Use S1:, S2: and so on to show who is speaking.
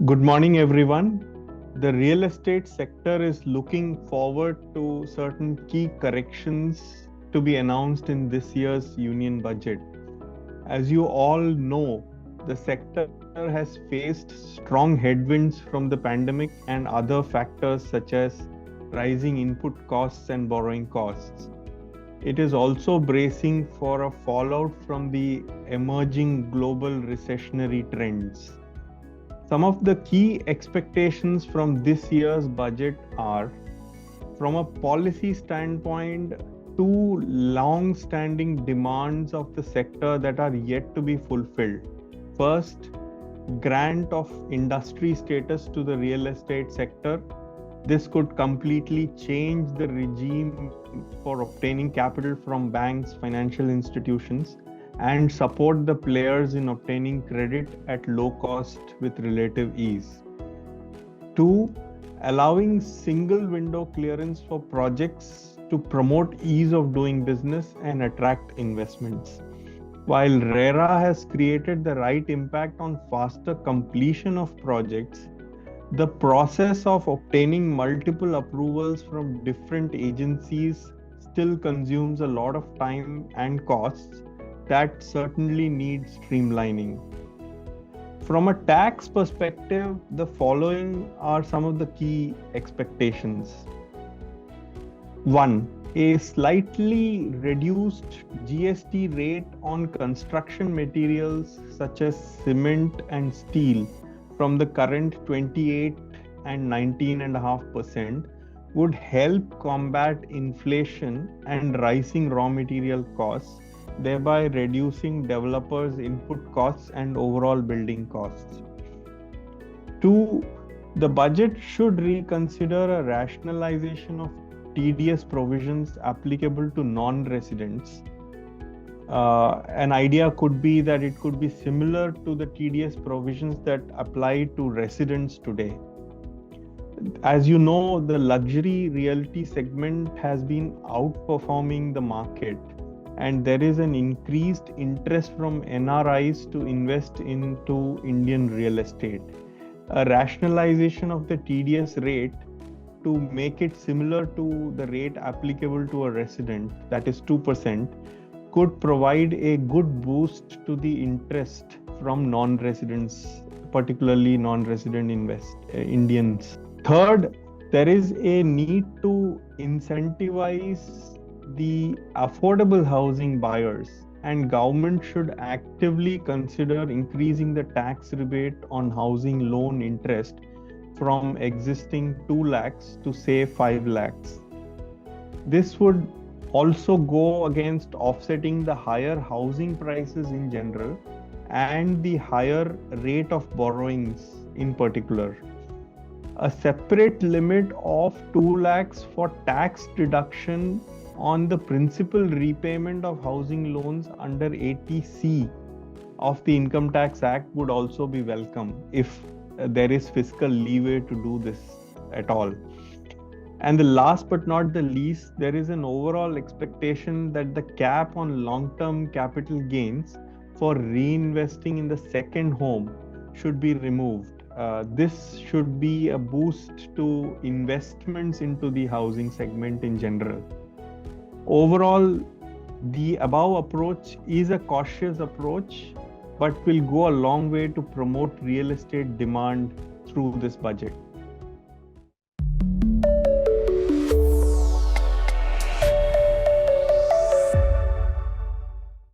S1: Good morning, everyone. The real estate sector is looking forward to certain key corrections to be announced in this year's union budget. As you all know, the sector has faced strong headwinds from the pandemic and other factors such as rising input costs and borrowing costs. It is also bracing for a fallout from the emerging global recessionary trends. Some of the key expectations from this year's budget are, from a policy standpoint, two long standing demands of the sector that are yet to be fulfilled. First, grant of industry status to the real estate sector. This could completely change the regime for obtaining capital from banks, financial institutions, and support the players in obtaining credit at low cost with relative ease. Two, allowing single window clearance for projects to promote ease of doing business and attract investments. While RERA has created the right impact on faster completion of projects, the process of obtaining multiple approvals from different agencies still consumes a lot of time and costs that certainly needs streamlining. From a tax perspective, the following are some of the key expectations. One, a slightly reduced GST rate on construction materials such as cement and steel from the current 28 and 19.5% would help combat inflation and rising raw material costs, thereby reducing developers' input costs and overall building costs. Two, the budget should reconsider a rationalization of TDS provisions applicable to non-residents. An idea could be that it could be similar to the TDS provisions that apply to residents today. As you know, the luxury realty segment has been outperforming the market, and there is an increased interest from NRIs to invest into Indian real estate. A rationalization of the TDS rate to make it similar to the rate applicable to a resident, that is 2%, could provide a good boost to the interest from non-residents, particularly non-resident Indians. Third, there is a need to incentivize the affordable housing buyers, and government should actively consider increasing the tax rebate on housing loan interest from existing 2 lakhs to say 5 lakhs. This would also go against offsetting the higher housing prices in general and the higher rate of borrowings in particular. A separate limit of 2 lakhs for tax deduction on the principal repayment of housing loans under 80C of the Income Tax Act would also be welcome if there is fiscal leeway to do this at all. And the last but not the least, there is an overall expectation that the cap on long-term capital gains for reinvesting in the second home should be removed. This should be a boost to investments into the housing segment in general. Overall, the above approach is a cautious approach, but will go a long way to promote real estate demand through this budget.